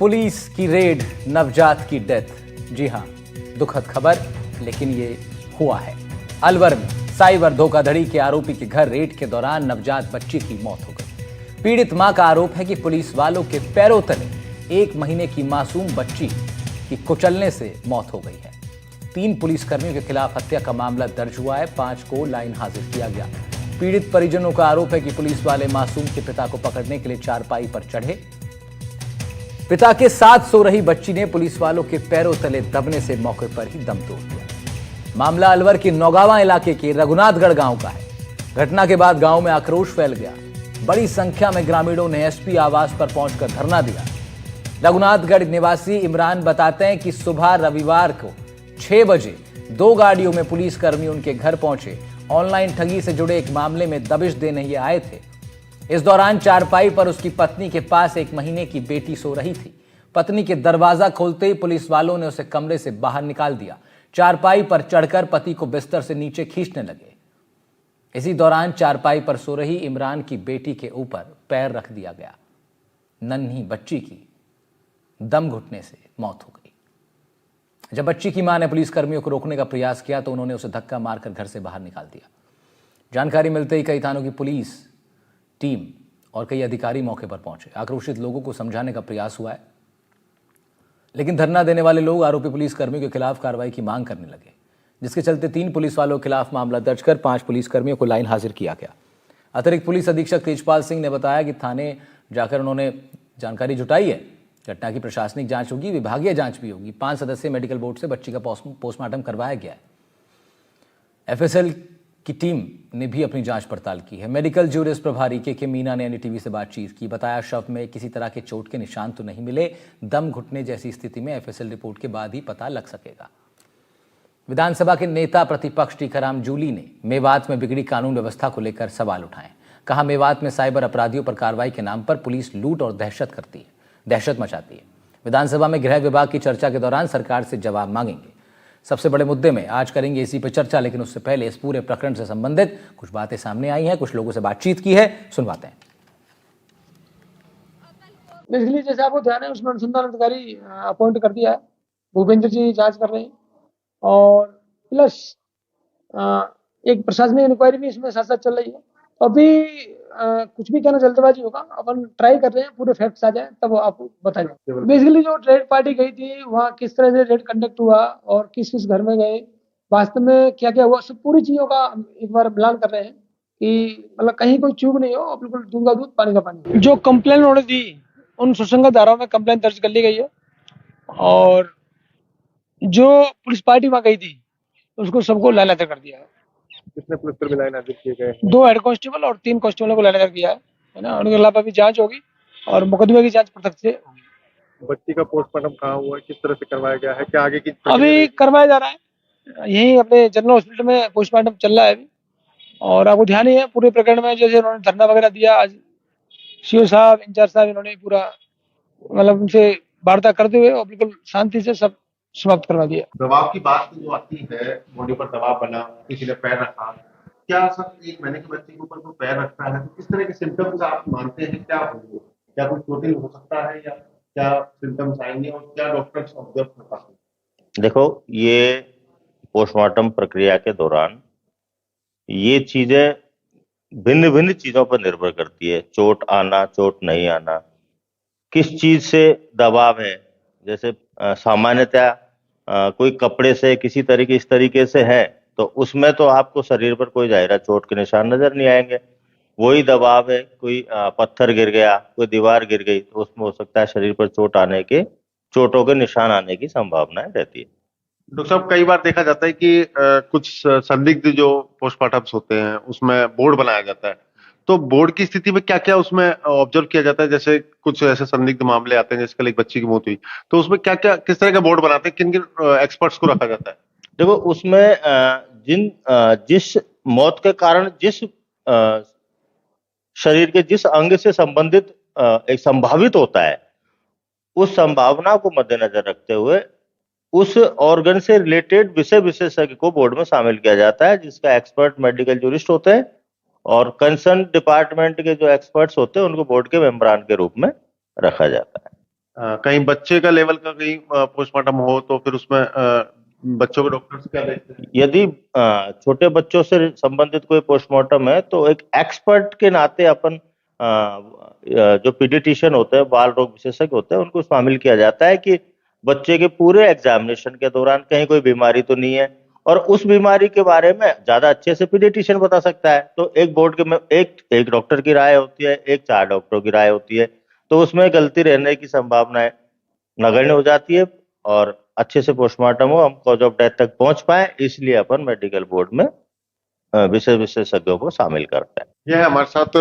Police की red, नवजात की डेथ। जी हां, दुखद खबर, लेकिन ये हुआ है। अलवर में साइबर धोखाधड़ी के आरोपी के घर रेड के दौरान नवजात बच्ची की मौत हो गई। पीड़ित मां का आरोप है कि पुलिस वालों के पैरों तले 1 महीने की मासूम बच्ची की कुचलने से मौत हो गई है। 3 पुलिसकर्मियों के खिलाफ हत्या का मामला दर्ज हुआ है। 5 को लाइन हाजिर किया गया। पीड़ित परिजनों का आरोप है कि पुलिस वाले मासूम के पिता को पकड़ने के लिए चारपाई पर चढ़े। पिता के साथ सो रही बच्ची ने पुलिस वालों के पैरों तले दबने से मौके पर ही दम तोड़ दिया। मामला अलवर के नौगावा इलाके के रघुनाथगढ़ गांव का है। घटना के बाद गांव में आक्रोश फैल गया। बड़ी संख्या में ग्रामीणों ने एसपी आवास पर पहुंचकर धरना दिया। रघुनाथगढ़ निवासी इमरान बताते हैं कि सुबह रविवार को 6 बजे 2 गाड़ियों में पुलिसकर्मी उनके घर पहुंचे। ऑनलाइन ठगी से जुड़े एक मामले में दबिश देने ये आए थे। इस दौरान चारपाई पर उसकी पत्नी के पास 1 महीने की बेटी सो रही थी। पत्नी के दरवाजा खोलते ही पुलिस वालों ने उसे कमरे से बाहर निकाल दिया। चारपाई पर चढ़कर पति को बिस्तर से नीचे खींचने लगे। इसी दौरान चारपाई पर सो रही इमरान की बेटी के ऊपर पैर रख दिया गया। नन्ही बच्ची की दम घुटने से मौत हो गई। जब बच्ची की मां ने पुलिसकर्मियों को रोकने का प्रयास किया तो उन्होंने उसे धक्का मारकर घर से बाहर निकाल दिया। जानकारी मिलते ही कई थानों की पुलिस टीम और कई अधिकारी मौके पर पहुंचे। आक्रोशित लोगों को समझाने का प्रयास हुआ है, लेकिन धरना देने वाले लोग आरोपी पुलिसकर्मियों के खिलाफ कार्रवाई की मांग करने लगे, जिसके चलते 3 पुलिस वालों के खिलाफ मामला दर्ज कर 5 पुलिसकर्मियों को लाइन हाजिर किया गया। अतिरिक्त पुलिस अधीक्षक तेजपाल सिंह ने बताया कि थाने जाकर उन्होंने जानकारी जुटाई है। घटना की प्रशासनिक जांच होगी, विभागीय जांच भी होगी। 5 सदस्यीय मेडिकल बोर्ड से बच्ची का पोस्टमार्टम करवाया गया है। एफएसएल की टीम ने भी अपनी जांच पड़ताल की है। मेडिकल ज्यूरिस्ट प्रभारी के मीना ने एनडीटीवी से बातचीत की। बताया शव में किसी तरह के चोट के निशान तो नहीं मिले। दम घुटने जैसी स्थिति में एफएसएल रिपोर्ट के बाद ही पता लग सकेगा। विधानसभा के नेता प्रतिपक्ष टीकाराम जूली ने मेवात में बिगड़ी कानून व्यवस्था को लेकर सवाल उठाए। कहा, मेवात में साइबर अपराधियों पर कार्रवाई के नाम पर पुलिस लूट और दहशत मचाती है। विधानसभा में गृह विभाग की चर्चा के दौरान सरकार से जवाब मांगेंगे। सबसे बड़े मुद्दे में आज करेंगे इसी पर चर्चा, लेकिन उससे पहले इस पूरे प्रकरण से संबंधित कुछ बातें सामने आई हैं। कुछ लोगों से बातचीत की है, सुनवाते हैं। बेसिकली जैसे आपको ध्यान है, उसमें अनुसंधान अधिकारी अपॉइंट कर दिया है। भूपेंद्र जी जांच कर रहे हैं और प्लस एक प्रशासनिक इंक्वायरी भी इसमें साथ साथ चल रही है। तो अभी कुछ भी कहना जल्दबाजी होगा। अपन ट्राई कर रहे हैं, पूरे फैक्ट्स आ जाए तब आपको बताएंगे। बेसिकली जो रेड पार्टी गई थी वहाँ किस तरह से रेड कंडक्ट हुआ और किस किस घर में गए, वास्तव में क्या क्या हुआ, सब पूरी चीजों का एक बार मिलान कर रहे हैं कि मतलब कहीं कोई चूक नहीं हो और बिल्कुल दूध का दूध पानी का पानी। जो कंप्लेन उन्होंने दी उन सुसंगत धाराओं में कंप्लेन दर्ज कर ली गई है और जो पुलिस पार्टी वहाँ गई थी उसको सबको लाइन हाजिर कर दिया है। कितने पुलिसकर्मी लाइन हाजिर किए गए? 2 हेड कांस्टेबल और 3 कांस्टेबलों को लाइन हाजिर किया है ना। उनके खिलाफ अभी जांच होगी और मुकदमे की जांच प्रत्यक्ष से होगी। बच्ची का पोस्टमार्टम कहाँ हुआ है, किस तरह से करवाया गया है, क्या आगे की अभी करवाया जा रहा है। यही अपने जनरल हॉस्पिटल में पोस्टमार्टम चल रहा है अभी। और आपको ध्यान ही है पूरे प्रकरण में, जैसे उन्होंने धरना वगैरह दिया आज, सीओ साहब, इंचार्ज साहब, इन्होंने पूरा मतलब उनसे वार्ता करते हुए और बिल्कुल शांति से सब समाप्त करवा दिया। दबाव की बात जो आती है, बॉडी पर दबाव बना, किसी ने पैर रखा, क्या सर 1 महीने के बच्चे के ऊपर जो पैर रखता है तो किस तरह के सिम्टम्स आप मानते हैं, क्या होंगे? क्या कोई चोटिल हो सकता है या क्या सिम्टम्स आएंगे और क्या डॉक्टर्स ऑब्जर्व कर पाते हैं? देखो, ये पोस्टमार्टम प्रक्रिया के दौरान ये चीजें भिन्न भिन्न चीजों पर निर्भर करती है। चोट आना, चोट नहीं आना, किस चीज से दबाव है। जैसे सामान्यतः कोई कपड़े से किसी तरीके इस तरीके से है तो उसमें तो आपको शरीर पर कोई जाहिर चोट के निशान नजर नहीं आएंगे। वही दबाव है, कोई पत्थर गिर गया, कोई दीवार गिर गई तो उसमें हो सकता है शरीर पर चोटों के निशान आने की संभावनाएं रहती है। डॉक्टर साहब, कई बार देखा जाता है कि कुछ संदिग्ध जो पोस्टमार्टम्स होते हैं उसमें बोर्ड बनाया जाता है, तो बोर्ड की स्थिति में क्या क्या उसमें ऑब्जर्व किया जाता है? जैसे कुछ ऐसे संदिग्ध मामले आते हैं, जैसे कल एक बच्ची की मौत हुई, तो उसमें क्या क्या किस तरह का बोर्ड बनाते हैं, किन किन एक्सपर्ट्स को रखा जाता है? देखो, उसमें जिस मौत के कारण जिस शरीर के जिस अंग से संबंधित एक संभावित होता है, उस संभावना को मद्देनजर रखते हुए उस ऑर्गन से रिलेटेड विषय विशेषज्ञ को बोर्ड में शामिल किया जाता है, जिसका एक्सपर्ट मेडिकल ज्यूरिस्ट होते हैं और कंसर्न डिपार्टमेंट के जो एक्सपर्ट्स होते हैं उनको बोर्ड के मेंबरान के रूप में रखा जाता है। कहीं बच्चे का लेवल का कहीं पोस्टमार्टम हो तो फिर उसमें बच्चों के डॉक्टर क्या देखते हैं? यदि छोटे बच्चों से संबंधित कोई पोस्टमार्टम है तो एक एक्सपर्ट के नाते अपन जो पीडियाट्रिशियन होते हैं, बाल रोग विशेषज्ञ होते हैं, उनको शामिल किया जाता है कि बच्चे के पूरे एग्जामिनेशन के दौरान कहीं कोई बीमारी तो नहीं है, और उस बीमारी के बारे में ज्यादा अच्छे से पीडियाट्रिशियन बता सकता है। तो एक बोर्ड के में एक डॉक्टर की राय होती है, एक 4 डॉक्टरों की राय होती है, तो उसमें गलती रहने की संभावनाएं नगण्य हो जाती है और अच्छे से पोस्टमार्टम हो, हम कॉज ऑफ डेथ तक पहुंच पाए, इसलिए अपन मेडिकल बोर्ड में विशेषज्ञों को शामिल करते हैं। ये हमारे साथ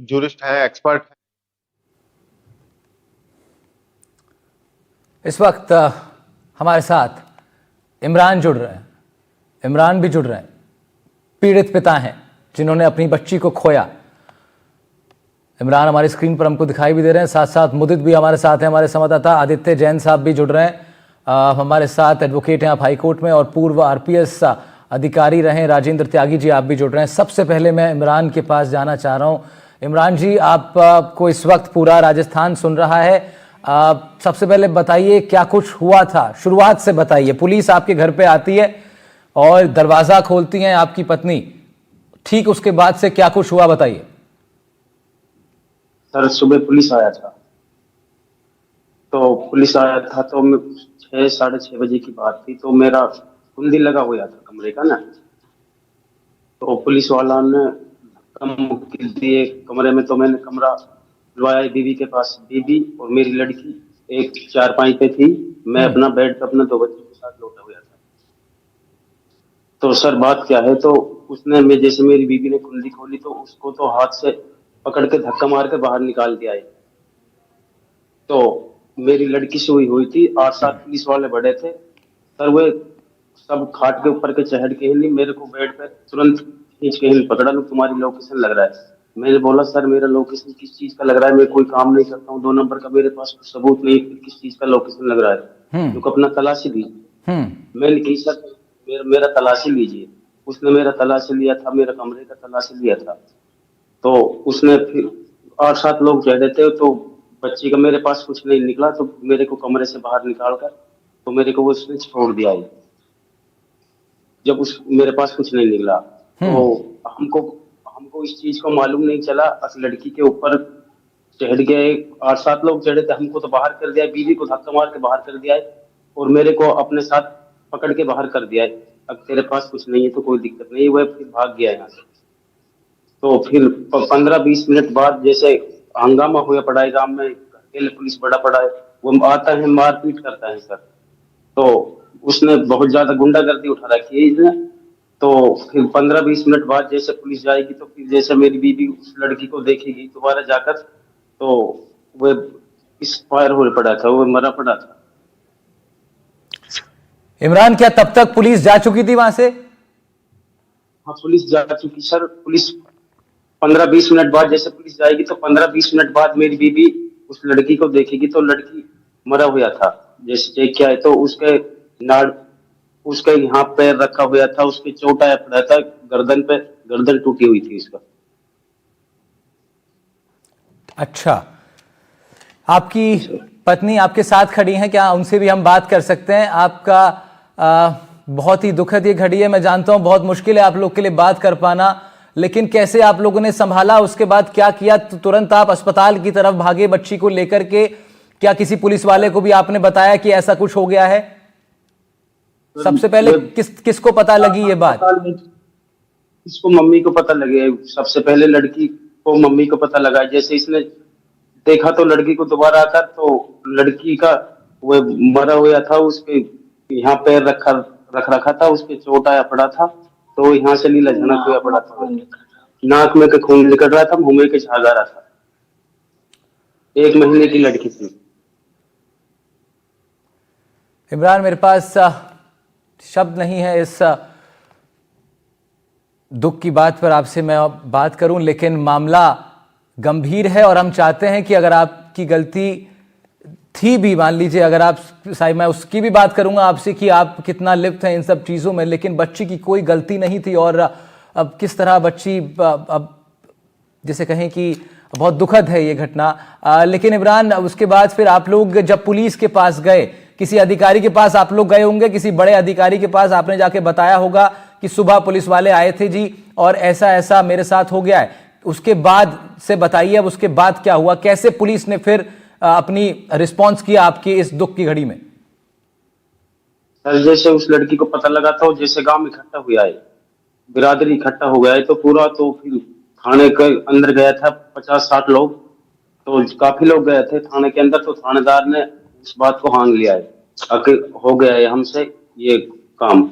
जूरिस्ट हैं, एक्सपर्ट हैं। इस वक्त हमारे साथ इमरान जुड़ रहे हैं। इमरान भी जुड़ रहे हैं, पीड़ित पिता हैं जिन्होंने अपनी बच्ची को खोया। इमरान हमारी स्क्रीन पर हमको दिखाई भी दे रहे हैं, साथ साथ मुदित भी हमारे साथ हैं, हमारे संवाददाता आदित्य जैन साहब भी जुड़ रहे हैं। हमारे साथ एडवोकेट हैं आप हाईकोर्ट में और पूर्व आरपीएस अधिकारी रहे राजेंद्र त्यागी जी, आप भी जुड़ रहे हैं। सबसे पहले मैं इमरान के पास जाना चाह रहा हूं। इमरान जी, आपको इस वक्त पूरा राजस्थान सुन रहा है। सबसे पहले बताइए क्या कुछ हुआ था, शुरुआत से बताइए। पुलिस आपके घर पे आती है और दरवाजा खोलती हैं आपकी पत्नी, ठीक उसके बाद से क्या कुछ हुआ बताइए। सर सुबह पुलिस आया था, तो पुलिस आया था तो 6 साढ़े 6 बजे की बात थी, तो मेरा कुंडी लगा हुआ था कमरे का ना, तो पुलिस वाला ने धक्का दिए कमरे में, तो मैंने कमरा लवाया बीवी के पास। बीवी और मेरी लड़की एक चारपाई पे थी, मैं अपना बेड पे अपने 2 बच्चों के साथ लौटा हुआ था। तो सर बात क्या है, तो उसने मैं जैसे मेरी बीवी ने कुंडी खोली तो उसको तो हाथ से पकड़ के धक्का मार के बाहर निकाल दिया है। तो मेरी लड़की से हुई थी, 8-7 पुलिस वाले बड़े थे सर, वे सब खाट के ऊपर के चढ़ के ही मेरे को बेड पे तुरंत खींच के ही पकड़ा, लो तुम्हारी लोकेशन लग रहा है। मैंने बोला सर मेरा लोकेशन किस चीज का लग रहा है, मैं कोई काम नहीं करता हूँ, 2 नंबर का मेरे पास सबूत नहीं, किस चीज का लोकेशन लग रहा है, तो अपना तलाशी लीजिए। मैंने कही सर मेरा तलाशी लीजिए। उसने मेरा तलाशी लिया था, मेरा कमरे का तलाशी लिया था। तो उसने फिर 8-7 लोग चढ़े थे, तो बच्ची का मेरे पास कुछ नहीं निकला, तो मेरे को कमरे से बाहर निकाल कर तो मेरे को वो स्विच छोड़ दिया है। जब मेरे पास कुछ नहीं निकला तो हमको इस चीज को मालूम नहीं चला। अस लड़की के ऊपर चढ़ गए, 8-7 लोग चढ़े थे, हमको तो बाहर कर दिया, बीवी को धक्का मार के बाहर कर दिया है और मेरे को अपने साथ पकड़ के बाहर कर दिया है। अब तेरे पास कुछ नहीं है तो कोई दिक्कत नहीं, वह फिर भाग गया यहाँ से। तो फिर 15-20 मिनट बाद जैसे हंगामा हुआ पड़ा है गांव में, अकेले पुलिस बड़ा पड़ा है, वो आता है मारपीट करता है सर। तो उसने बहुत ज्यादा गुंडागर्दी उठा रखी है इसने। तो फिर 15-20 मिनट बाद जैसे पुलिस जाएगी तो फिर जैसे मेरी बीवी उस लड़की को देखेगी दोबारा जाकर, तो वह एक्सपायर हो पड़ा था, वो मरा पड़ा था। इमरान, क्या तब तक पुलिस जा चुकी थी वहां से? हाँ पुलिस जा चुकी सर। पुलिस 15-20 मिनट बाद जैसे पुलिस जाएगी तो 15-20 मिनट बाद मेरी बीवी उस लड़की को देखेगी तो लड़की मरा हुआ था। जैसे चेक किया है तो उसके नाड़, उसका यहाँ पैर रखा हुआ था, उसके चोट आया पड़ा था गर्दन पे, गर्दन टूटी हुई थी उसका। अच्छा, आपकी पत्नी आपके साथ खड़ी हैं, क्या उनसे भी हम बात कर सकते हैं? आपका बहुत ही दुखद ये घड़ी है, मैं जानता हूं बहुत मुश्किल है आप लोग के लिए बात कर पाना, लेकिन कैसे आप लोगों ने संभाला, उसके बाद क्या किया? तो तुरंत आप अस्पताल की तरफ भागे बच्ची को लेकर के, क्या किसी पुलिस वाले को भी आपने बताया कि ऐसा कुछ हो गया है? सबसे पहले किसको पता लगी ये बात? इसको मम्मी को पता लगे, सबसे पहले लड़की को मम्मी को पता लगा। जैसे इसने देखा तो लड़की को दोबारा आकर, तो लड़की का वो मरा हुआ था, उसके यहाँ पैर रख रखा था, उसके चोट आया पड़ा था, तो यहाँ से नीला झनक हुआ पड़ा था, नाक में के खून निकल रहा था, मुंह में के झाग आ रहा था। 1 महीने की लड़की थी। इमरान, मेरे पास शब्द नहीं है इस दुख की बात पर आपसे मैं बात करूं, लेकिन मामला गंभीर है और हम चाहते हैं कि अगर आपकी गलती थी भी, मान लीजिए अगर आप, मैं उसकी भी बात करूंगा आपसे कि आप कितना लिप्त हैं इन सब चीज़ों में, लेकिन बच्ची की कोई गलती नहीं थी और अब किस तरह बच्ची, अब जैसे कहें कि बहुत दुखद है ये घटना। लेकिन इमरान, उसके बाद फिर आप लोग जब पुलिस के पास गए, किसी अधिकारी के पास आप लोग गए होंगे, किसी बड़े अधिकारी के पास आपने जाके बताया होगा कि सुबह पुलिस वाले आए थे जी और ऐसा ऐसा मेरे साथ हो गया है। उसके बाद से बताइए, अब उसके बाद क्या हुआ, कैसे पुलिस ने फिर अपनी रिस्पॉन्स किया आपकी इस दुख की घड़ी में? सर जैसे उस लड़की को पता लगा था, जैसे गांव में इकट्ठा हुआ है, बिरादरी इकट्ठा हो गया है, तो पूरा तो फिर थाने के अंदर गया था 50-60 लोग, तो काफी लोग गए थे थाने के अंदर। तो थानेदार ने इस बात को मान लिया है, हो गया है हमसे ये काम।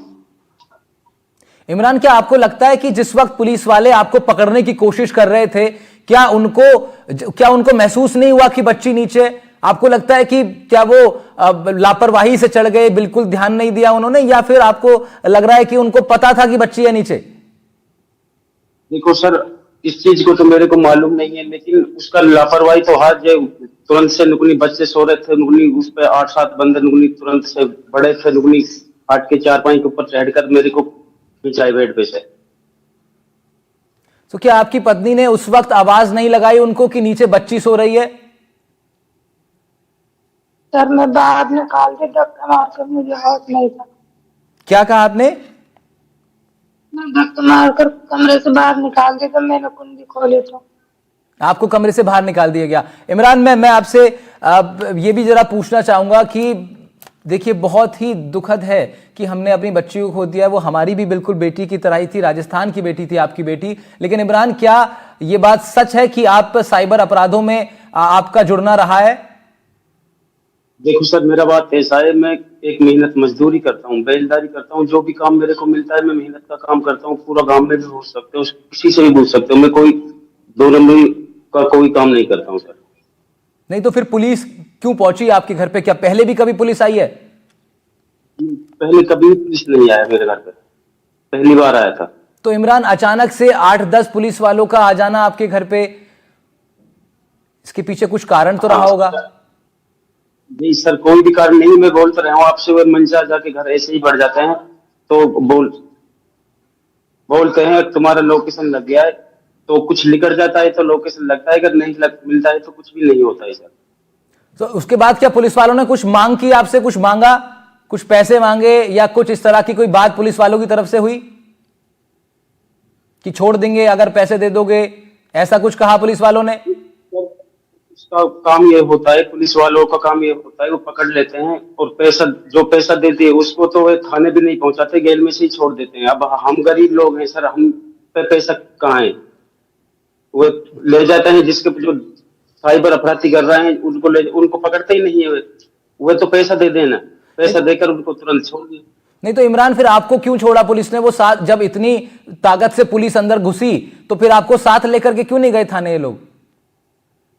इमरान, क्या आपको लगता है कि जिस वक्त पुलिस वाले आपको पकड़ने की कोशिश कर रहे थे, क्या उनको महसूस नहीं हुआ कि बच्ची नीचे? आपको लगता है कि क्या वो लापरवाही से चढ़ गए, बिल्कुल ध्यान नहीं दिया उन्होंने, या फिर आपको लग रहा है कि उनको पता था कि बच्ची है नीचे? देखो सर, इस चीज को तो मेरे को मालूम नहीं है, लेकिन उसका लापरवाही तो हाथ जो तुरंत से नुकनी, बच्चे सो रहे थे नुकनी, उस पे 8-7 बंदे नुकनी तुरंत से बड़े थे नुकनी, हाथ के 4-5 के ऊपर चढ़कर मेरे को खिंचाए बेड पे से। तो क्या आपकी पत्नी ने उस वक्त आवाज नहीं लगाई उनको कि नीचे बच्ची सो रही है? सर मैं बाहर निकाल के धक्का मार कर, मुझे होश नहीं था। क्या कहा आपने? मैं धक्का मार कर कमरे से बाहर निकाल दिया, तो मैंने कुंडी खोली तो आपको कमरे से बाहर निकाल दिया गया। इमरान, मैं आपसे ये भी जरा पूछना चाहूंगा कि देखिए, बहुत ही दुखद है कि हमने अपनी बच्ची को खो दिया। वो हमारी भी बिल्कुल बेटी की तरह ही थी, राजस्थान की बेटी थी आपकी बेटी। लेकिन इमरान, क्या ये बात सच है कि आप साइबर अपराधों में आपका जुड़ना रहा है? देखो सर, मेरा बात ऐसा है, मैं एक मेहनत मजदूरी करता हूँ, बेलदारी करता हूँ, जो भी काम मेरे को मिलता है मैं मेहनत का काम करता हूँ। पूरा गांव में भी पूछ सकते हो, किसी से भी पूछ सकते हो, मैं कोई 2 नंबरी का कोई काम नहीं करता हूँ सर। नहीं तो फिर पुलिस क्यों पहुंची आपके घर पे? क्या पहले भी कभी पुलिस आई है? पहले कभी पुलिस नहीं आया मेरे घर पे, पहली बार आया था। तो इमरान, अचानक से 8-10 पुलिस वालों का आ जाना आपके घर पे, इसके पीछे कुछ कारण तो रहा होगा? नहीं सर, कोई भी कारण नहीं, मैं बोलता रहा हूँ आपसे, वो मंचा जाके घर ऐसे ही बढ़ जाते हैं, तो बोलते हैं तुम्हारा लोकेशन लग गया है, तो कुछ लिखट जाता है तो लोकेशन लगता है, अगर नहीं मिलता है तो कुछ भी नहीं होता है सर। तो उसके बाद क्या पुलिस वालों ने कुछ मांग की आपसे, कुछ मांगा, कुछ पैसे मांगे, या कुछ इस तरह की कोई बात पुलिस वालों की तरफ से हुई कि छोड़ देंगे अगर पैसे दे दोगे, ऐसा कुछ कहा पुलिस वालों ने? उसका काम ये होता है, पुलिस वालों का काम ये होता है, वो पकड़ लेते हैं और जो पैसा देते हैं उसको तो वे थाने भी नहीं पहुंचाते, जेल में से ही छोड़ देते हैं। अब हम गरीब लोग हैं सर, हम पे पैसा कहाँ है? वो ले जाते हैं, जिसके जो साइबर अपराधी कर रहे हैं उनको पकड़ते ही नहीं है, वे तो पैसा दे देना, पैसा देकर उनको तुरंत छोड़ दिया। नहीं तो इमरान, फिर आपको क्यों छोड़ा पुलिस ने? वो साथ, जब इतनी ताकत से पुलिस अंदर घुसी तो फिर आपको साथ लेकर के क्यों नहीं गए थाने ये लोग?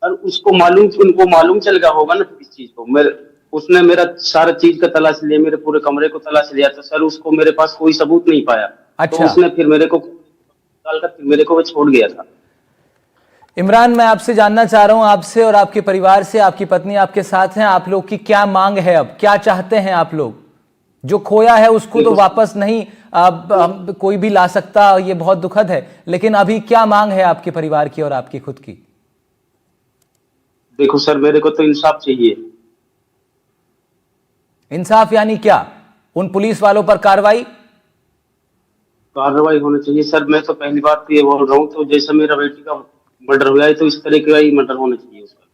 और उनको मालूम चल गया होगा ना इस चीज को। उसने मेरा सारा चीज का तलाश लिया, मेरे पूरे कमरे को तलाश लिया, तो सर उसको मेरे पास कोई सबूत नहीं पाया। अच्छा। तो उसने फिर मेरे को डालकर फिर मेरे को वो छोड़ गया था। इमरान, मैं आपसे जानना चाह रहा हूं, आपसे और आपके परिवार से, आपकी पत्नी आपके साथ हैं, आप लोग की क्या मांग है? अब क्या चाहते हैं आप लोग? जो खोया है उसको तो वापस नहीं कोई भी ला सकता, ये बहुत दुखद है, लेकिन अभी क्या मांग है आपके परिवार की और आपकी खुद की? देखो सर, मेरे को तो इंसाफ चाहिए। इंसाफ यानी क्या? उन पुलिस वालों पर कार्रवाई होनी चाहिए सर। मैं तो पहली बात तो ये बोल रहा हूँ, तो जैसा मेरा बेटी का मर्डर हुआ है तो इस तरह का ही मर्डर होना चाहिए उसका,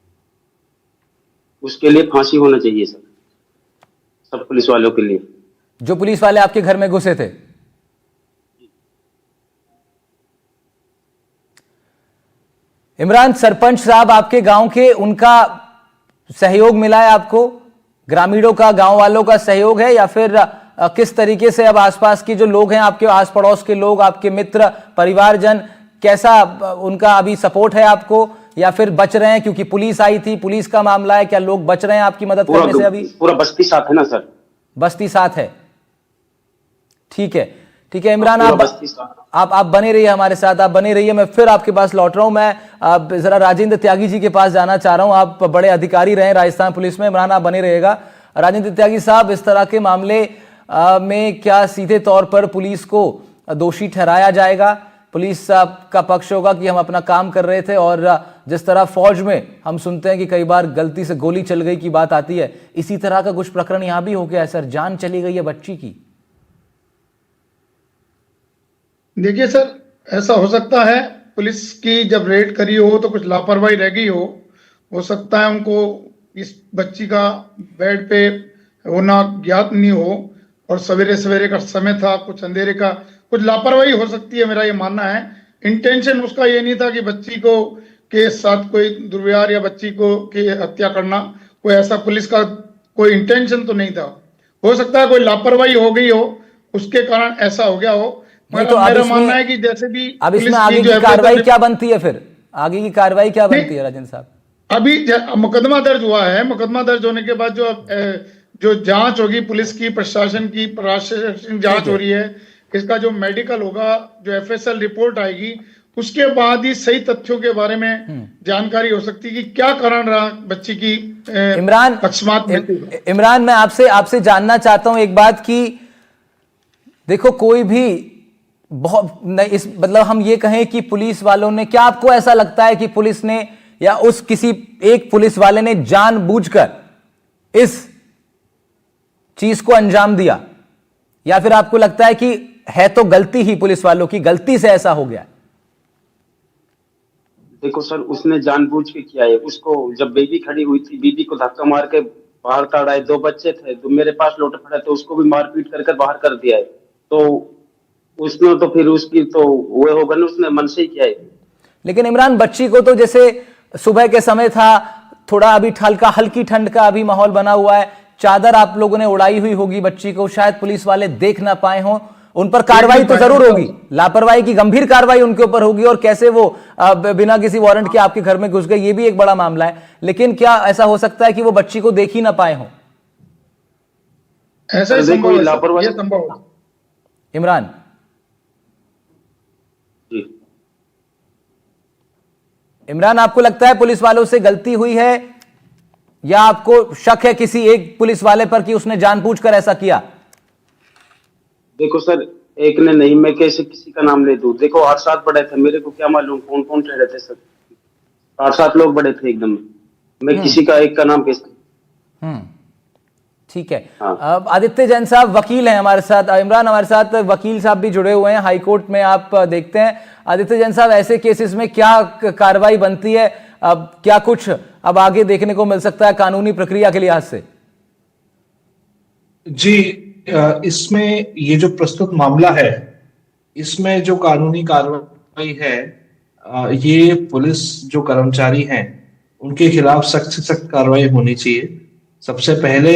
उसके लिए फांसी होना चाहिए सर, सब पुलिस वालों के लिए। जो पुलिस वाले आपके घर में घुसे थे? इमरान, सरपंच साहब आपके गांव के, उनका सहयोग मिला है आपको? ग्रामीणों का, गांव वालों का सहयोग है, या फिर किस तरीके से अब आसपास के जो लोग हैं, आपके आस पड़ोस के लोग, आपके मित्र, परिवारजन, कैसा उनका अभी सपोर्ट है आपको, या फिर बच रहे हैं क्योंकि पुलिस आई थी, पुलिस का मामला है, क्या लोग बच रहे हैं आपकी मदद करने से? अभी पूरा बस्ती साथ है ना सर? बस्ती साथ है, ठीक है, ठीक है। इमरान, आप बने रहिए हमारे साथ, आप बने रहिए। मैं फिर आपके पास लौट रहा हूं। मैं जरा राजेंद्र त्यागी जी के पास जाना चाह रहा हूं, आप बड़े अधिकारी रहे राजस्थान पुलिस में। इमरान, आप बने रहिएगा। राजेंद्र त्यागी साहब, इस तरह के मामले में क्या सीधे तौर पर पुलिस को दोषी ठहराया जाएगा? पुलिस का पक्ष होगा कि हम अपना काम कर रहे थे और जिस तरह फौज में हम सुनते हैं कि कई बार गलती से गोली चल गई की बात आती है, इसी तरह का कुछ प्रकरण यहां भी हो गया है सर, जान चली गई है बच्ची की। देखिए सर, ऐसा हो सकता है पुलिस की जब रेड करी हो तो कुछ लापरवाही रह गई हो सकता है उनको इस बच्ची का बेड पे होना ज्ञात नहीं हो, और सवेरे सवेरे का समय था, कुछ अंधेरे का, कुछ लापरवाही हो सकती है, मेरा ये मानना है। इंटेंशन उसका ये नहीं था कि बच्ची को के साथ कोई दुर्व्यवहार या बच्ची को की हत्या करना, कोई ऐसा पुलिस का कोई इंटेंशन तो नहीं था। हो सकता है कोई लापरवाही हो गई हो, उसके कारण ऐसा हो गया हो। नहीं तो मेरा मानना है कि जैसे भी अब इसमें आगे की कार्रवाई क्या बनती है, फिर आगे की कार्रवाई क्या बनती है राजेंद्र साहब? अभी मुकदमा दर्ज हुआ है, मुकदमा दर्ज होने के बाद जो जांच होगी पुलिस की, प्रशासन की प्रशासनिक जांच हो रही है, इसका जो मेडिकल होगा, जो एफएसएल रिपोर्ट आएगी, उसके बाद ही सही तथ्यों के बारे में जानकारी हो सकती है कि क्या कारण रहा बच्ची की इमरान अकस्मात मृत्यु। इमरान, मैं आपसे जानना चाहता हूं एक बात की, देखो कोई भी बहुत इस मतलब हम ये कहें कि पुलिस वालों ने, क्या आपको ऐसा लगता है कि पुलिस ने या उस किसी एक पुलिस वाले ने जानबूझकर इस चीज को अंजाम दिया, या फिर आपको लगता है कि है तो गलती ही पुलिस वालों की, गलती से ऐसा हो गया? देखो सर, उसने जानबूझ के किया है। उसको जब बेबी खड़ी हुई थी, बीबी को धक्का मार के बाहर ताड़ा है। 2 बच्चे थे जो मेरे पास लौटे पड़े, तो उसको भी मारपीट कर बाहर कर दिया है। तो उसने तो फिर उसकी तो वो होगा ना, उसने मन से ही किया है। लेकिन इमरान, बच्ची को तो जैसे सुबह के समय था, थोड़ा अभी हल्की ठंड का अभी माहौल बना हुआ है, चादर आप लोगों ने उड़ाई हुई होगी बच्ची को, शायद पुलिस वाले देख ना पाए हों, उन पर कार्रवाई तो जरूर होगी, लापरवाही की गंभीर कार्रवाई उनके ऊपर होगी, और कैसे वो बिना किसी वारंट के आपके घर में घुस गए, ये भी एक बड़ा मामला है। लेकिन क्या ऐसा हो सकता है कि वो बच्ची को देख ही ना पाए हों? ऐसा ही संभव है, लापरवाही संभव है। इमरान जी। इमरान, आपको लगता है पुलिस वालों से गलती हुई है, या आपको शक है किसी एक पुलिस वाले पर कि उसने जानबूझकर ऐसा किया? देखो सर, एक ने नहीं, मैं कैसे किसी का नाम ले दूं? देखो 8-7 बड़े थे, मेरे को क्या मालूम कौन कौन रह रहे थे सर। 8-7 लोग बड़े थे एकदम, मैं किसी का एक का नाम कैसे? ठीक है। हाँ। अब आदित्य जैन साहब वकील हैं हमारे साथ, इमरान हमारे साथ वकील साहब भी जुड़े हुए हैं, हाईकोर्ट में आप देखते हैं। आदित्य जैन साहब, ऐसे केसेस में क्या कार्रवाई बनती है, अब क्या कुछ अब आगे देखने को मिल सकता है कानूनी प्रक्रिया के लिहाज से? जी, इसमें ये जो प्रस्तुत मामला है, इसमें जो कानूनी कार्रवाई है, ये पुलिस जो कर्मचारी हैं उनके खिलाफ सख्त से सख्त कार्रवाई होनी चाहिए। सबसे पहले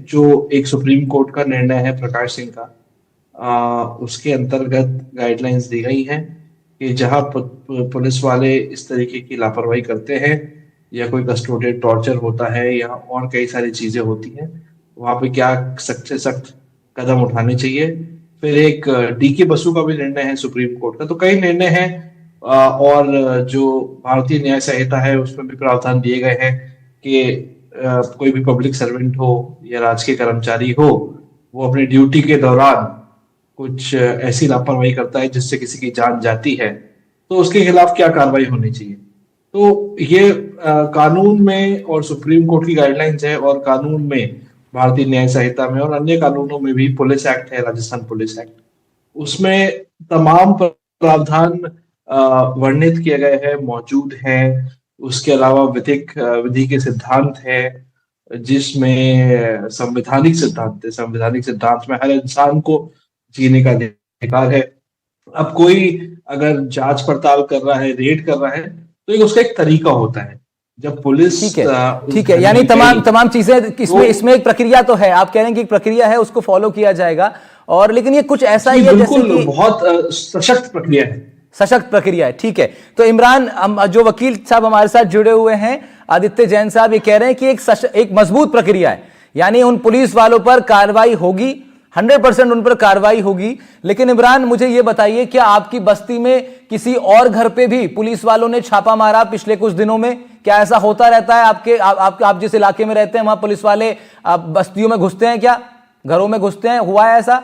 जो एक सुप्रीम कोर्ट का निर्णय है प्रकाश सिंह का, उसके अंतर्गत गाइडलाइंस दी गई हैं कि जहां पुलिस वाले इस तरीके की लापरवाही करते हैं, या कोई कस्टोडियल टॉर्चर होता है, या और कई सारी चीजें होती हैं, वहां पे क्या सख्त से सख्त कदम उठाने चाहिए। फिर एक डीके बसु का भी निर्णय है सुप्रीम कोर्ट का, तो कई निर्णय हैं, और जो भारतीय न्याय संहिता है उसमें भी प्रावधान दिए गए हैं कि कोई भी पब्लिक सर्वेंट हो या राजकीय कर्मचारी हो, वो अपनी ड्यूटी के दौरान कुछ ऐसी लापरवाही करता है जिससे किसी की जान जाती है, तो उसके खिलाफ क्या कार्रवाई होनी चाहिए। तो ये कानून में और सुप्रीम कोर्ट की गाइडलाइंस है, और कानून में भारतीय न्याय संहिता में और अन्य कानूनों में भी, पुलिस एक्ट है, राजस्थान पुलिस एक्ट, उसमें तमाम प्रावधान वर्णित किए गए हैं, मौजूद हैं। उसके अलावा विधिक विधि के सिद्धांत है, जिसमें संवैधानिक सिद्धांत है। संवैधानिक सिद्धांत में हर इंसान को जीने का अधिकार है। अब कोई अगर जांच पड़ताल कर रहा है, रेड कर रहा है, तो उसका एक तरीका होता है। जब पुलिस ठीक है, यानी तमाम चीजें इसमें एक प्रक्रिया तो है, आप कह रहे हैं कि एक प्रक्रिया है, उसको फॉलो किया जाएगा, और लेकिन ये कुछ ऐसा ही है जैसे कि बहुत सशक्त प्रक्रिया है, सशक्त प्रक्रिया है। ठीक है, तो इमरान, जो वकील साहब हमारे साथ जुड़े हुए हैं, आदित्य जैन साहब, ये कह रहे हैं कि एक मजबूत प्रक्रिया है, यानी उन पुलिस वालों पर कार्रवाई होगी, 100% उन पर कार्रवाई होगी। लेकिन इमरान, मुझे यह बताइए, क्या आपकी बस्ती में किसी और घर पे भी पुलिस वालों ने छापा मारा पिछले कुछ दिनों में? क्या ऐसा होता रहता है? आप जिस इलाके में रहते हैं वहां पुलिस वाले बस्तियों में घुसते हैं, क्या घरों में घुसते हैं? हुआ है ऐसा?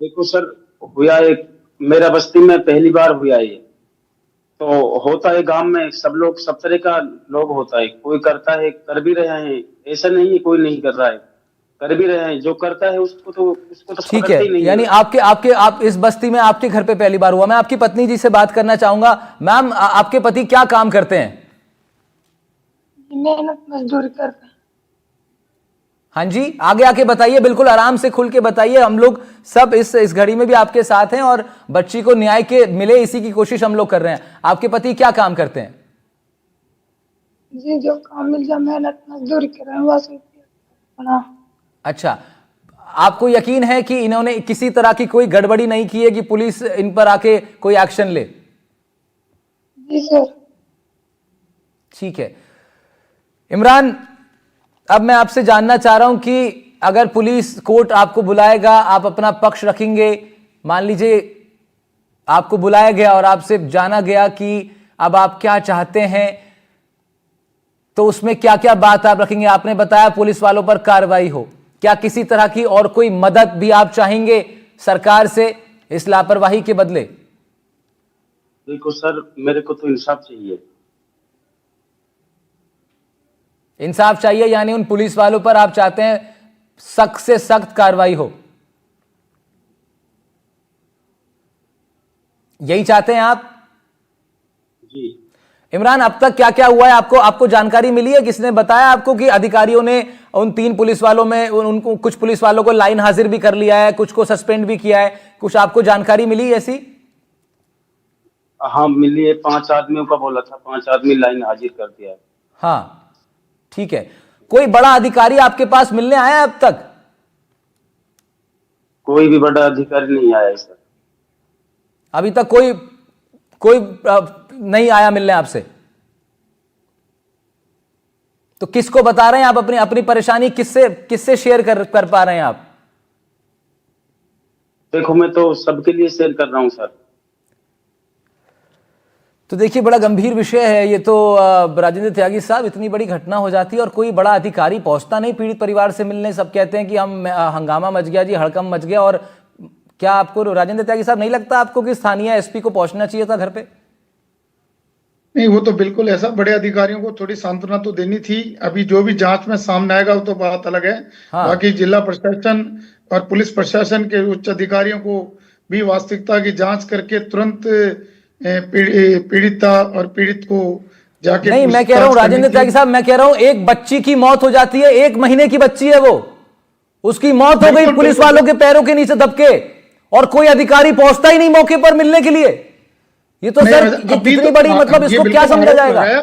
देखो सर, हुआ एक मेरा बस्ती में पहली बार हुआ ये। तो होता है गांव में सब लोग, सब तरह का लोग होता है, कोई करता है, कर भी रहे हैं, ऐसा नहीं है कोई नहीं कर रहा है, कर भी रहे हैं, जो करता है उसको तो ठीक पकड़ते है, ही नहीं यानी है। आप इस बस्ती में आपके घर पे पहली बार हुआ। मैं आपकी पत्नी जी से बात करना चाहूंगा। मैम, आपके पति क्या काम करते हैं? मेहनत मजदूरी करते हैं। हाँ जी, आगे आके बताइए, बिल्कुल आराम से खुल के बताइए। हम लोग सब इस घड़ी में भी आपके साथ हैं और बच्ची को न्याय के मिले इसी की कोशिश हम लोग कर रहे हैं। आपके पति क्या काम करते हैं? जी जो काम मिल जाए मेहनत मजदूरी कर रहे हैं बस अपना। अच्छा, आपको यकीन है कि इन्होंने किसी तरह की कोई गड़बड़ी नहीं की है कि पुलिस इन पर आके कोई एक्शन ले? जी सर। ठीक है इमरान, अब मैं आपसे जानना चाह रहा हूं कि अगर पुलिस कोर्ट आपको बुलाएगा, आप अपना पक्ष रखेंगे? मान लीजिए आपको बुलाया गया और आपसे जाना गया कि अब आप क्या चाहते हैं, तो उसमें क्या क्या बात आप रखेंगे? आपने बताया पुलिस वालों पर कार्रवाई हो, क्या किसी तरह की और कोई मदद भी आप चाहेंगे सरकार से इस लापरवाही के बदले? देखो सर, मेरे को तो इंसाफ चाहिए। इंसाफ चाहिए, यानी उन पुलिस वालों पर आप चाहते हैं सख्त से सख्त कार्रवाई हो, यही चाहते हैं आप? जी। इमरान, अब तक क्या क्या हुआ है? आपको जानकारी मिली है? किसने बताया आपको कि अधिकारियों ने उन 3 पुलिस वालों में उनको कुछ पुलिस वालों को लाइन हाजिर भी कर लिया है, कुछ को सस्पेंड भी किया है? कुछ आपको जानकारी मिली ऐसी? हाँ मिली है, 5 आदमियों का बोला था, 5 आदमी लाइन हाजिर कर दिया है। हाँ ठीक है, कोई बड़ा अधिकारी आपके पास मिलने आया अब तक? कोई भी बड़ा अधिकारी नहीं आया है सर। अभी तक कोई नहीं आया मिलने आपसे? तो किसको बता रहे हैं आप अपनी परेशानी? किससे शेयर कर पा रहे हैं आप? देखो मैं तो सबके लिए शेयर कर रहा हूं सर। तो देखिए, बड़ा गंभीर विषय है ये तो। राजेंद्र त्यागी साहब, इतनी बड़ी घटना हो जाती है और कोई बड़ा अधिकारी पहुंचता नहीं पीड़ित परिवार से मिलने। सब कहते हैं कि हम हंगामा मच गया जी, हड़कंप मच गया। और क्या आपको राजेंद्र त्यागी साहब नहीं लगता आपको कि स्थानीय एसपी को पहुंचना चाहिए था घर पे? नहीं, वो तो बिल्कुल ऐसा, बड़े अधिकारियों को थोड़ी सांत्वना तो देनी थी। अभी जो भी जांच में सामने आएगा वो तो बात अलग है। हाँ। बाकी जिला प्रशासन और पुलिस प्रशासन के उच्च अधिकारियों को भी वास्तविकता की जांच करके तुरंत पीड़िता और पीड़ित को जाके नहीं, मैं कह रहा हूं राजेंद्र त्यागी साहब, मैं कह रहा हूं एक बच्ची की मौत हो जाती है, 1 महीने की बच्ची है वो, उसकी मौत हो गई पुलिस वालों के पैरों के नीचे दबके, और कोई अधिकारी पहुंचता ही नहीं मौके पर मिलने के लिए। ये तो सर कितनी बड़ी, मतलब इसको क्या समझा जाएगा?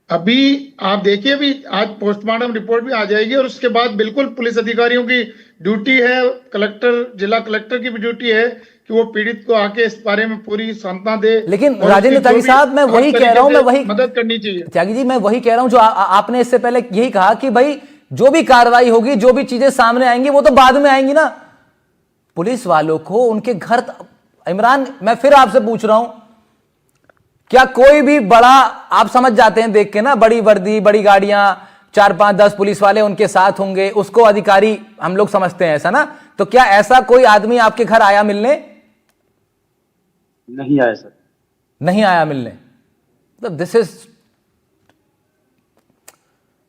अभी आप देखिए, अभी आज पोस्टमार्टम रिपोर्ट भी आ जाएगी और उसके बाद बिल्कुल पुलिस अधिकारियों की ड्यूटी है, कलेक्टर, जिला कलेक्टर की भी ड्यूटी है कि वो पीड़ित को आके इस बारे में पूरी सांत्वना दे। लेकिन राजेंद्र त्यागी साहब, मैं वही कह रहा हूं, मैं वही मदद करनी चाहिए। त्यागी जी, मैं वही कह रहा हूं जो आपने इससे पहले यही कहा कि भाई जो भी कार्रवाई होगी, जो भी चीजें सामने आएंगी वो तो बाद में आएंगी ना। पुलिस वालों को उनके घर, इमरान मैं फिर आपसे पूछ रहा हूं, क्या कोई भी बड़ा, आप समझ जाते हैं देख के ना, बड़ी वर्दी, बड़ी गाड़ियां, 4, 5, 10 पुलिस वाले उनके साथ होंगे, उसको अधिकारी हम लोग समझते हैं, ऐसा ना? तो क्या ऐसा कोई आदमी आपके घर आया मिलने? नहीं आया सर। नहीं आया मिलने। तो दिस इज,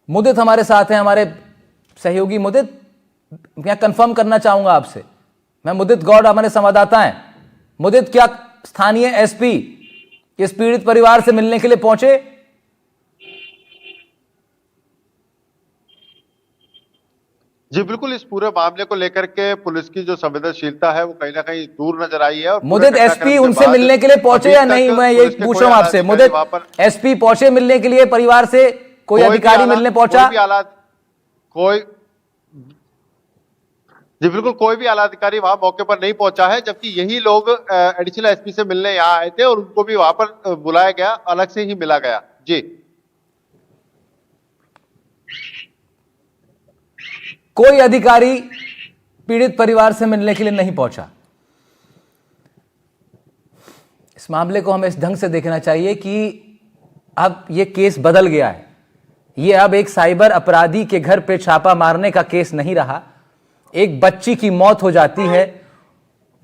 मुदित हमारे साथ हैं, हमारे सहयोगी मुदित, मैं कंफर्म करना चाहूंगा आपसे। मैं मुदित गौड़, हमारे संवाददाता हैं। मुदित, क्या स्थानीय एसपी इस पीड़ित परिवार से मिलने के लिए पहुंचे? जी बिल्कुल, इस पूरे मामले को लेकर के पुलिस की जो संवेदनशीलता है वो कहीं ना कहीं दूर नजर आई है। और मुदित, एसपी उनसे मिलने के लिए पहुंचे या नहीं? मैं ये पूछ रहा हूं आपसे। मुदित, एसपी पहुंचे मिलने के लिए परिवार से? कोई अधिकारी मिलने पहुंचा? जी बिल्कुल, कोई भी आला अधिकारी वहां मौके पर नहीं पहुंचा है, जबकि यही लोग एडिशनल एसपी से मिलने यहाँ आए थे और उनको भी वहां पर बुलाया गया, अलग से ही मिला गया। जी, कोई अधिकारी पीड़ित परिवार से मिलने के लिए नहीं पहुंचा। इस मामले को हमें इस ढंग से देखना चाहिए कि अब यह केस बदल गया है। यह अब एक साइबर अपराधी के घर पे छापा मारने का केस नहीं रहा। एक बच्ची की मौत हो जाती है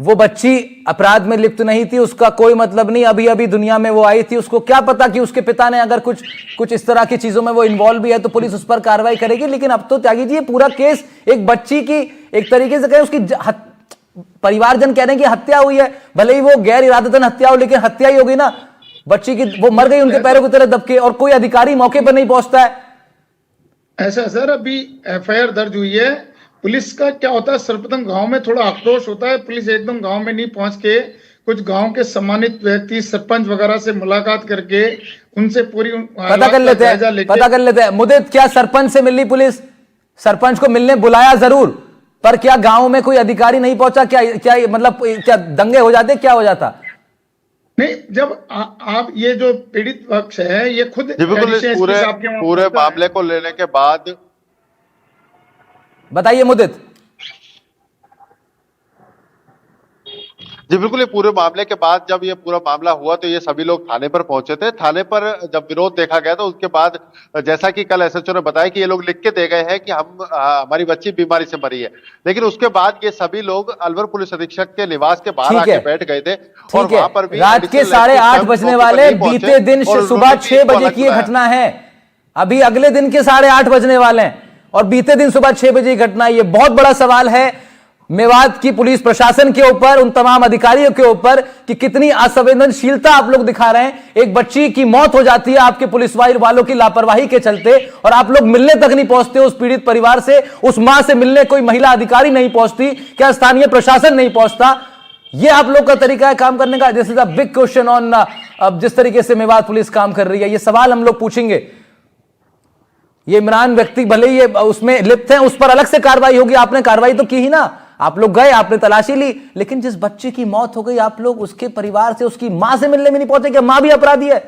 वो बच्ची अपराध में लिप्त नहीं थी, उसका कोई मतलब नहीं, अभी अभी दुनिया में वो आई थी, उसको क्या पता कि उसके पिता ने अगर कुछ इस तरह की चीजों में वो इन्वॉल्व भी है तो पुलिस उस पर कार्रवाई करेगी। लेकिन अब तो त्यागी जी ये पूरा केस एक बच्ची की एक तरीके से कहें उसकी परिवारजन कह रहे हैं कि हत्या हुई है, भले ही वो गैर इरादतन हत्या हो लेकिन हत्या ही होगी ना बच्ची की, वो मर गई उनके पैरों की तरह दबके और कोई अधिकारी मौके पर नहीं पहुंचता है। ऐसा सर, अभी एफआईआर दर्ज हुई है। पुलिस का क्या होता है, सर्वप्रथम गांव में थोड़ा आक्रोश होता है, पुलिस एकदम गांव में नहीं पहुंच के कुछ गांव के सम्मानित व्यक्ति सरपंच वगैरह से मुलाकात करके उनसे पूरी पता कर लेते हैं मुदित, क्या सरपंच से मिली पुलिस? सरपंच को मिलने बुलाया जरूर, पर क्या गांव में कोई अधिकारी नहीं पहुंचा? क्या मतलब क्या दंगे हो जाते, क्या हो जाता? नहीं, जब आप ये जो पीड़ित पक्ष है ये खुद पूरे मामले को लेने के बाद बताइए मुदित। जी बिल्कुल, ये पूरे मामले के बाद जब ये पूरा मामला हुआ तो ये सभी लोग थाने पर पहुंचे थे। थाने पर जब विरोध देखा गया तो उसके बाद जैसा कि कल एसएचओ ने बताया कि ये लोग लिख के दे गए हैं कि हमारी बच्ची बीमारी से मरी है, लेकिन उसके बाद ये सभी लोग अलवर पुलिस अधीक्षक के निवास के बाहर आके बैठ गए थे और वहां पर भी रात के 8:30 बजने वाले, बीते दिन सुबह 6 बजे की घटना है, अभी अगले दिन के 8:30 बजने वाले हैं और बीते दिन सुबह 6 बजे की घटना। ये बहुत बड़ा सवाल है मेवात की पुलिस प्रशासन के ऊपर, उन तमाम अधिकारियों के ऊपर कि कितनी असंवेदनशीलता आप लोग दिखा रहे हैं। एक बच्ची की मौत हो जाती है आपके पुलिस वालों की लापरवाही के चलते और आप लोग मिलने तक नहीं पहुंचते उस पीड़ित परिवार से, उस मां से मिलने कोई महिला अधिकारी नहीं पहुंचती, क्या स्थानीय प्रशासन नहीं पहुंचता? ये आप लोग का तरीका है काम करने का? This is a big question on जिस तरीके से मेवात पुलिस काम कर रही है। ये सवाल हम लोग पूछेंगे। ये इमरान व्यक्ति भले ही उसमें लिप्त है, उस पर अलग से कार्रवाई होगी, आपने कार्रवाई तो की ही ना, आप लोग गए, आपने तलाशी ली, लेकिन जिस बच्चे की मौत हो गई आप लोग उसके परिवार से, उसकी मां से मिलने में नहीं पहुंचे। क्या मां भी अपराधी है?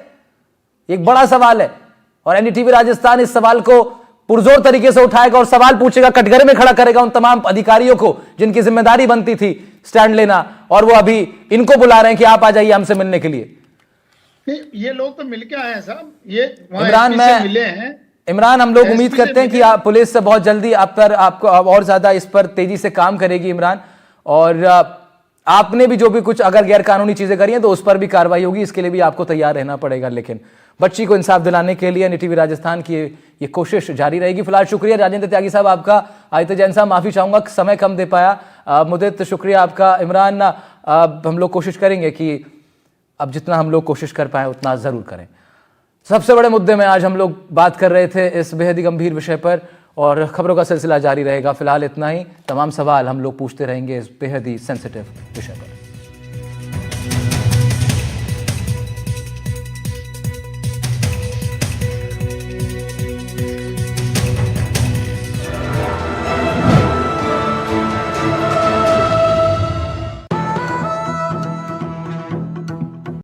एक बड़ा सवाल है और एनडीटीवी राजस्थान इस सवाल को पुरजोर तरीके से उठाएगा और सवाल पूछेगा, कटघरे में खड़ा करेगा उन तमाम अधिकारियों को जिनकी जिम्मेदारी बनती थी स्टैंड लेना, और वो अभी इनको बुला रहे हैं कि आप आ जाइए हमसे मिलने के लिए। ये लोग तो मिलके आए हैं साहब, ये इमरान मिले हैं। इमरान, हम लोग उम्मीद करते हैं कि पुलिस बहुत जल्दी आपको और ज्यादा इस पर तेजी से काम करेगी इमरान, और आपने भी जो भी कुछ अगर गैर कानूनी चीजें करी हैं तो उस पर भी कार्रवाई होगी, इसके लिए भी आपको तैयार रहना पड़ेगा। लेकिन बच्ची को इंसाफ दिलाने के लिए एनडीटीवी राजस्थान की ये कोशिश जारी रहेगी। फिलहाल शुक्रिया राजेंद्र त्यागी साहब आपका। आदित्य जैन साहब माफी चाहूंगा, समय कम दे पाया। मुदित शुक्रिया आपका। इमरान, हम लोग कोशिश करेंगे कि अब जितना हम लोग कोशिश कर पाए उतना जरूर करें। सबसे बड़े मुद्दे में आज हम लोग बात कर रहे थे इस बेहद ही गंभीर विषय पर, और खबरों का सिलसिला जारी रहेगा। फिलहाल इतना ही, तमाम सवाल हम लोग पूछते रहेंगे इस बेहद ही सेंसिटिव विषय पर।